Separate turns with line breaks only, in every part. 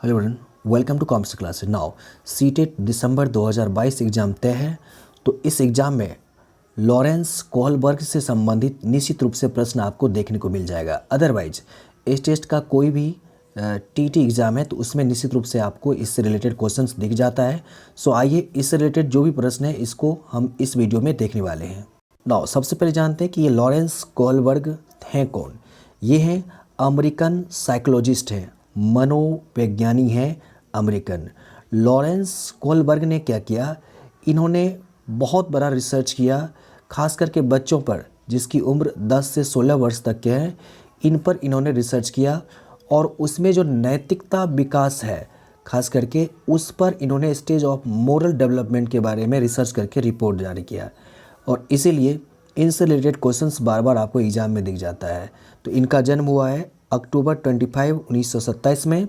Hello everyone, welcome to commerce classes. Now CTET December 2022 exam तय है। तो इस एग्ज़ाम में लॉरेंस कोहलबर्ग से संबंधित निश्चित रूप से प्रश्न आपको देखने को मिल जाएगा। अदरवाइज इस टेस्ट का कोई भी टीटी एग्ज़ाम है तो उसमें निश्चित रूप से आपको इससे रिलेटेड क्वेश्चंस दिख जाता है। सो आइए इससे रिलेटेड जो भी प्रश्न है इसको हम इस वीडियो में देखने वाले हैं। नाउ सबसे पहले जानते हैं कि ये लॉरेंस कोहलबर्ग हैं कौन। ये हैं अमेरिकन साइकोलॉजिस्ट हैं, मनोवैज्ञानी हैं अमेरिकन। लॉरेंस कोहलबर्ग ने क्या किया, इन्होंने बहुत बड़ा रिसर्च किया, खास करके बच्चों पर जिसकी उम्र 10 से 16 वर्ष तक के हैं, इन पर इन्होंने रिसर्च किया और उसमें जो नैतिकता विकास है खास करके उस पर इन्होंने स्टेज ऑफ मोरल डेवलपमेंट के बारे में रिसर्च करके रिपोर्ट जारी किया और इसीलिए इनसे रिलेटेड क्वेश्चंस बार बार आपको एग्जाम में दिख जाता है। तो इनका जन्म हुआ है अक्टूबर 25, 1927 में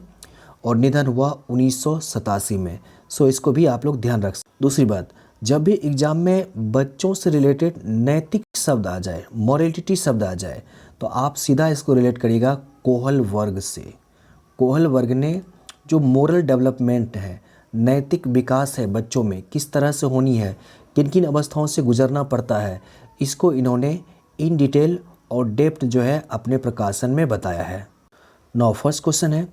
और निधन हुआ 1987 में। सो इसको भी आप लोग ध्यान रख सकते। दूसरी बात, जब भी एग्जाम में बच्चों से रिलेटेड नैतिक शब्द आ जाए, मॉरलिटी शब्द आ जाए, तो आप सीधा इसको रिलेट करिएगा कोहलबर्ग से। कोहलबर्ग ने जो मोरल डेवलपमेंट है, नैतिक विकास है बच्चों में किस तरह से होनी है, किन किन अवस्थाओं से गुजरना पड़ता है, इसको इन्होंने इन डिटेल और डेप्थ जो है अपने प्रकाशन में बताया है। नाउ फर्स्ट क्वेश्चन है,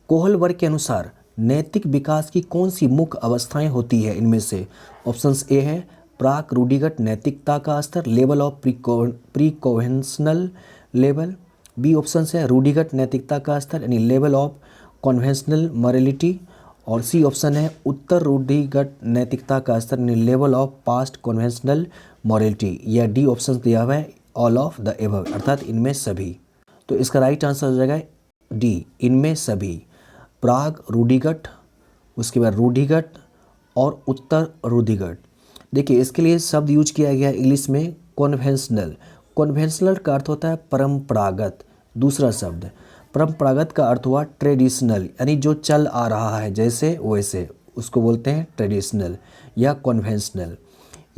कोहलबर्ग के अनुसार नैतिक विकास की कौन सी मुख्य अवस्थाएं होती है इनमें से। ऑप्शंस ए है प्राक रूढ़िगत नैतिकता का स्तर, level of pre conventional level. B option है रूढ़िगत नैतिकता का स्तर यानी लेवल ऑफ कन्वेंशनल मॉरलिटी। और सी ऑप्शन है उत्तर रूढ़िगत नैतिकता का स्तर यानी level of past conventional morality. या डी ऑप्शन दिया हुआ है ऑल ऑफ द एबव, अर्थात इनमें सभी। तो इसका राइट आंसर हो जाएगा डी, इनमें सभी। प्राग रूढ़िगत, उसके बाद रूढ़िगत और उत्तर रूढ़िगत। देखिए इसके लिए शब्द यूज किया गया है इंग्लिश में कन्वेंशनल। कन्वेंशनल का अर्थ होता है परंपरागत। दूसरा शब्द परंपरागत का अर्थ हुआ ट्रेडिशनल, यानी जो चल आ रहा है जैसे वैसे, उसको बोलते हैं ट्रेडिशनल या कन्वेंशनल।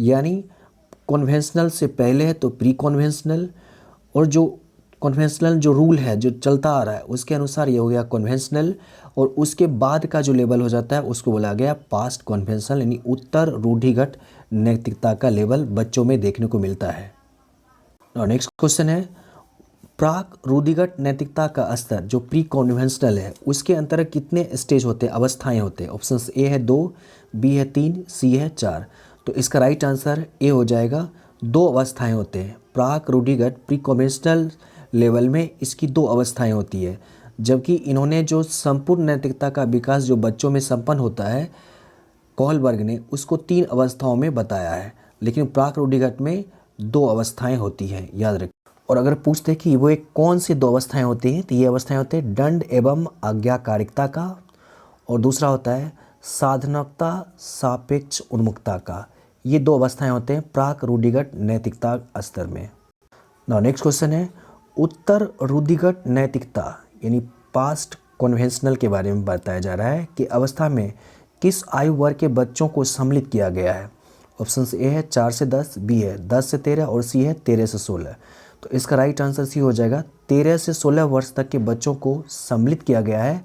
यानी कन्वेंशनल से पहले है तो प्री कन्वेंशनल, और जो कन्वेंशनल जो रूल है जो चलता आ रहा है उसके अनुसार ये हो गया कन्वेंशनल, और उसके बाद का जो लेवल हो जाता है उसको बोला गया पास्ट कन्वेंशनल, यानी उत्तर रूढ़िगत नैतिकता का लेवल बच्चों में देखने को मिलता है। और नेक्स्ट क्वेश्चन है, प्राक रूढ़िगत नैतिकता का स्तर जो प्री कन्वेंशनल है उसके अंतर्गत कितने स्टेज होते हैं, अवस्थाएं होते हैं। ऑप्शन ए है 2, बी है 3, सी है 4। तो इसका राइट आंसर ए हो जाएगा, 2 अवस्थाएं होते हैं। प्राक रूढ़िगत प्री कन्वेंशनल लेवल में इसकी 2 अवस्थाएं होती है, जबकि इन्होंने जो संपूर्ण नैतिकता का विकास जो बच्चों में संपन्न होता है कोहलबर्ग ने उसको 3 अवस्थाओं में बताया है, लेकिन प्राक रूढ़िगत में 2 अवस्थाएं होती हैं, याद रखें। और अगर पूछते हैं कि वो एक कौन सी 2 अवस्थाएं होती हैं, तो ये अवस्थाएं होते हैं दंड एवं आज्ञाकारिकता का, और दूसरा होता है साधनकता सापेक्ष उन्मुखता का। ये 2 अवस्थाएं होते हैं प्राक रूढ़िगत नैतिकता स्तर में। नाउ नेक्स्ट क्वेश्चन है, उत्तर रूढ़िगत नैतिकता यानी पास्ट कन्वेंशनल के बारे में बताया जा रहा है कि अवस्था में किस आयु वर्ग के बच्चों को सम्मिलित किया गया है। ऑप्शन ए है 4 से 10, बी है 10 से 13 और सी है 13 से 16। तो इसका राइट आंसर सी हो जाएगा, 13 से 16 वर्ष तक के बच्चों को सम्मिलित किया गया है,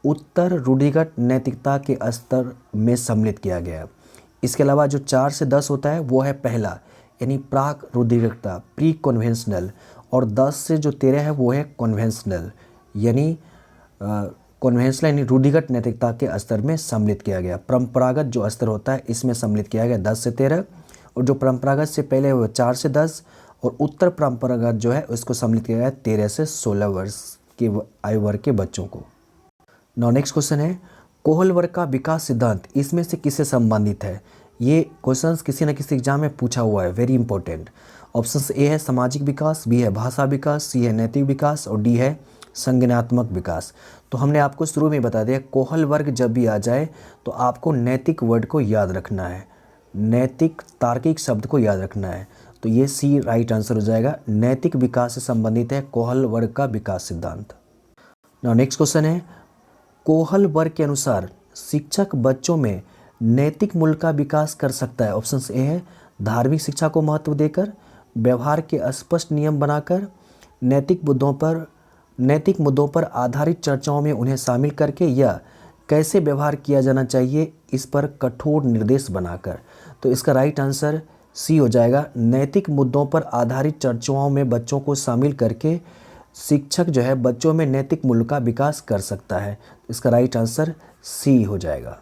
उत्तर रूढ़िगत नैतिकता के स्तर में सम्मिलित किया गया है। इसके अलावा जो 4 से 10 होता है वो है पहला यानी प्राक रूढ़िगतता प्री कन्वेंशनल, और 10 से जो 13 है वो है कन्वेंशनल यानी कन्वेंशनल यानी रूढ़िगत नैतिकता के स्तर में सम्मिलित किया गया। परंपरागत जो स्तर होता है इसमें सम्मिलित किया गया 10 से 13, और जो परंपरागत से पहले वो 4 से 10, और उत्तर परंपरागत जो है उसको सम्मिलित किया गया 13 से 16 वर्ष के आयु वर्ग के बच्चों को। नाउ नेक्स्ट क्वेश्चन है, कोहलबर्ग का विकास सिद्धांत इसमें से किससे संबंधित है। ये क्वेश्चंस किसी न किसी एग्जाम में पूछा हुआ है, वेरी इंपॉर्टेंट। ऑप्शन ए है सामाजिक विकास, बी है भाषा विकास, सी है नैतिक विकास और डी है संज्ञानात्मक विकास। तो हमने आपको शुरू में बता दिया कोहलबर्ग जब भी आ जाए तो आपको नैतिक वर्ड को याद रखना है, नैतिक तार्किक शब्द को याद रखना है। तो ये सी राइट आंसर हो जाएगा, नैतिक विकास से संबंधित है कोहलबर्ग का विकास सिद्धांत। नाउ नेक्स्ट क्वेश्चन है, कोहलबर्ग के अनुसार शिक्षक बच्चों में नैतिक मूल्य का विकास कर सकता है। ऑप्शन ए है धार्मिक शिक्षा को महत्व देकर, व्यवहार के स्पष्ट नियम बनाकर, नैतिक मुद्दों पर आधारित चर्चाओं में उन्हें शामिल करके, या कैसे व्यवहार किया जाना चाहिए, इस पर कठोर निर्देश बनाकर। तो इसका राइट आंसर सी हो जाएगा। नैतिक मुद्दों पर आधारित चर्चाओं में बच्चों को शामिल करके शिक्षक जो है बच्चों में नैतिक मूल्य का विकास कर सकता है। इसका राइट आंसर सी हो जाएगा।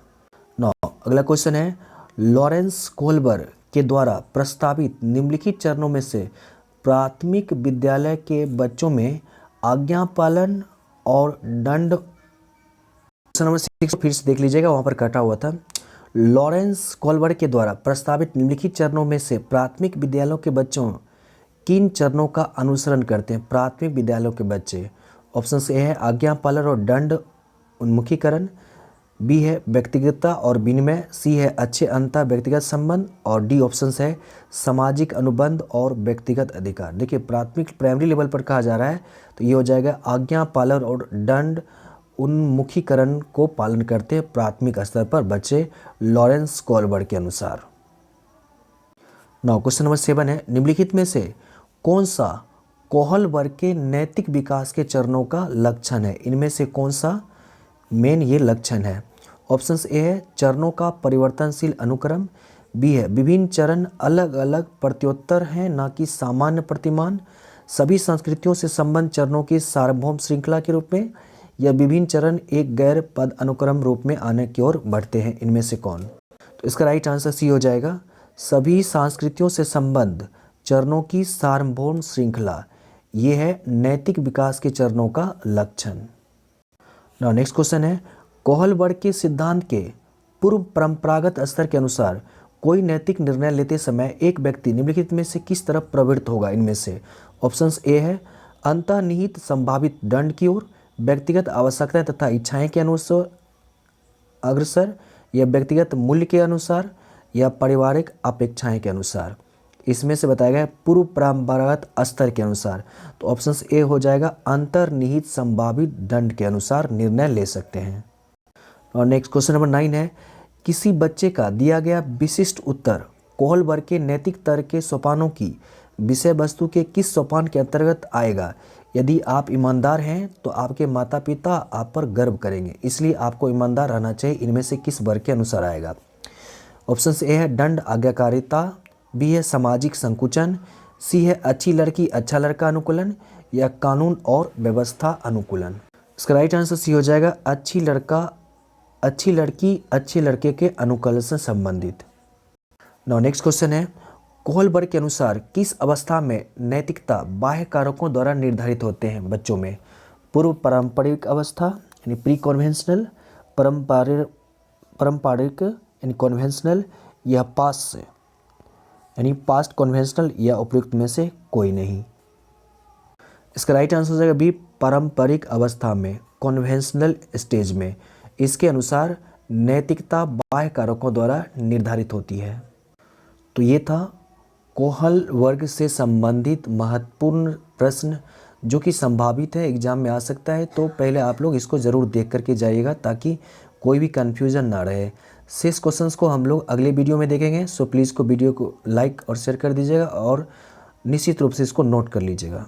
नौ, अगला क्वेश्चन है, लॉरेंस कोहलबर्ग के द्वारा प्रस्तावित निम्नलिखित चरणों में से प्राथमिक विद्यालय के बच्चों में आज्ञा पालन और दंड, क्वेश्चन नंबर 6 फिर से देख लीजिएगा, वहाँ पर कटा हुआ था। लॉरेंस कोहलबर्ग के द्वारा प्रस्तावित निम्नलिखित चरणों में से प्राथमिक विद्यालयों के बच्चों किन चरणों का अनुसरण करते हैं? प्राथमिक विद्यालयों के बच्चे, ऑप्शन ए है आज्ञा पालन और दंड उन्मुखीकरण, बी है व्यक्तिगतता और विनिमय, सी है अच्छे अंतर व्यक्तिगत संबंध, और डी ऑप्शन है सामाजिक अनुबंध और व्यक्तिगत अधिकार। देखिए प्राथमिक प्राइमरी लेवल पर कहा जा रहा है तो ये हो जाएगा आज्ञा पालन और दंड उन्मुखीकरण को पालन करते हैं प्राथमिक स्तर पर बच्चे, लॉरेंस कोहलबर्ग के अनुसार। नौ, क्वेश्चन नंबर 7 है, निम्नलिखित में से कौन सा कोहलबर्ग के नैतिक विकास के चरणों का लक्षण है? इनमें से कौन सा मेन ये लक्षण है? ऑप्शन ए है चरणों का परिवर्तनशील अनुक्रम, बी है विभिन्न चरण अलग अलग प्रत्युत्तर हैं न कि सामान्य प्रतिमान, सभी संस्कृतियों से संबंध चरणों की सार्वभौम श्रृंखला के रूप में, या विभिन्न चरण एक गैर पद अनुक्रम रूप में आने की ओर बढ़ते हैं। इनमें से कौन? तो इसका राइट आंसर सी हो जाएगा, सभी संस्कृतियों से संबंध चरणों की सार्वभौम श्रृंखला, ये है नैतिक विकास के चरणों का लक्षण। नेक्स्ट क्वेश्चन है, कोहलबर्ग के सिद्धांत के पूर्व परंपरागत स्तर के अनुसार कोई नैतिक निर्णय लेते समय एक व्यक्ति निम्नलिखित में से किस तरफ प्रवृत्त होगा? इनमें से ऑप्शन ए है अंतर्निहित संभावित दंड की ओर, व्यक्तिगत आवश्यकताएं तथा इच्छाएं के अनुसार अग्रसर, या व्यक्तिगत मूल्य के अनुसार, या पारिवारिक अपेक्षाएं के अनुसार। इसमें से बताया गया पूर्व परंपरागत स्तर के अनुसार, तो ऑप्शन ए हो जाएगा अंतर्निहित संभावित दंड के अनुसार निर्णय ले सकते हैं। और नेक्स्ट क्वेश्चन नंबर 9 है, किसी बच्चे का दिया गया विशिष्ट उत्तर कोहलबर्ग के नैतिक तर्क के सोपानों की विषय वस्तु के किस सोपान के अंतर्गत आएगा? यदि आप ईमानदार हैं तो आपके माता पिता आप पर गर्व करेंगे, इसलिए आपको ईमानदार रहना चाहिए। इनमें से किस वर्ग के अनुसार आएगा? ऑप्शन ए है दंड आज्ञाकारिता, बी है सामाजिक संकुचन, सी है अच्छी लड़की अच्छा लड़का अनुकूलन, या कानून और व्यवस्था अनुकूलन। इसका राइट आंसर सी हो जाएगा अच्छी लड़की अच्छे लड़के के अनुकूलन से संबंधित। नेक्स्ट क्वेश्चन है, कोहलबर्ग के अनुसार किस अवस्था में नैतिकता बाह्य कारकों द्वारा निर्धारित होते हैं बच्चों में? पूर्व पारंपरिक अवस्था यानी प्री कन्वेंशनल, पारंपरिक यानी कन्वेंशनल, या पास्ट यानी पास्ट कन्वेंशनल, या उपयुक्त में से कोई नहीं। इसका राइट आंसर हो जाएगा बी पारंपरिक अवस्था में, कन्वेंशनल स्टेज में। इसके अनुसार नैतिकता बाह्य कारकों द्वारा निर्धारित होती है। तो ये था कोहलबर्ग से संबंधित महत्वपूर्ण प्रश्न जो कि संभावित है एग्जाम में आ सकता है। तो पहले आप लोग इसको ज़रूर देख करके जाइएगा ताकि कोई भी कन्फ्यूज़न ना रहे। शेष क्वेश्चंस को हम लोग अगले वीडियो में देखेंगे। सो प्लीज़ को वीडियो को लाइक और शेयर कर दीजिएगा और निश्चित रूप से इसको नोट कर लीजिएगा।